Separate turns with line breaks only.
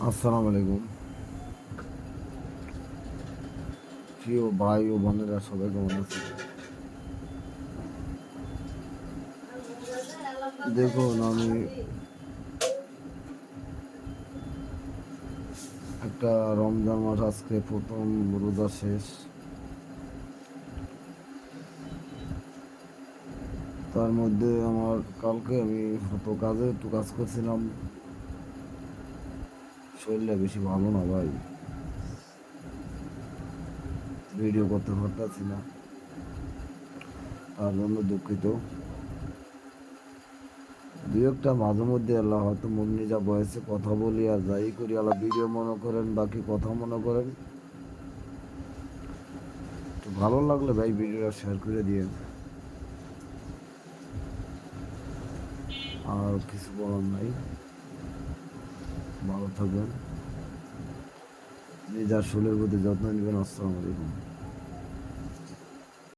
আসসালামু আলাইকুম প্রিয় ভাই ও বোনেরা, সবাই কেমন আছে? দেখুন, আমি একটা রমজান মাস, আজকে প্রথম রোজা শেষ। তার মধ্যে আমার কালকে আমি তো কাজে একটু কাজ করছিলাম, শরীরটা বেশি ভালো না ভাই, ভিডিও করতে পারতেছি না, তার জন্য দুঃখিত। দুই একটা মাঝে মধ্যে আল্লাহ হয়তো মন নিজা বয়সে কথা বলি আর যাই করি, আল্লাহ ভিডিও মনে করেন, বাকি কথা মনে করেন। তো ভালো লাগলে ভাই ভিডিওটা শেয়ার করে দিয়ে। আর কিছু বলার নাই, ভালো থাকবেন, নিজের শরীরের প্রতি যত্ন নেবেন। আসসালামু আলাইকুম।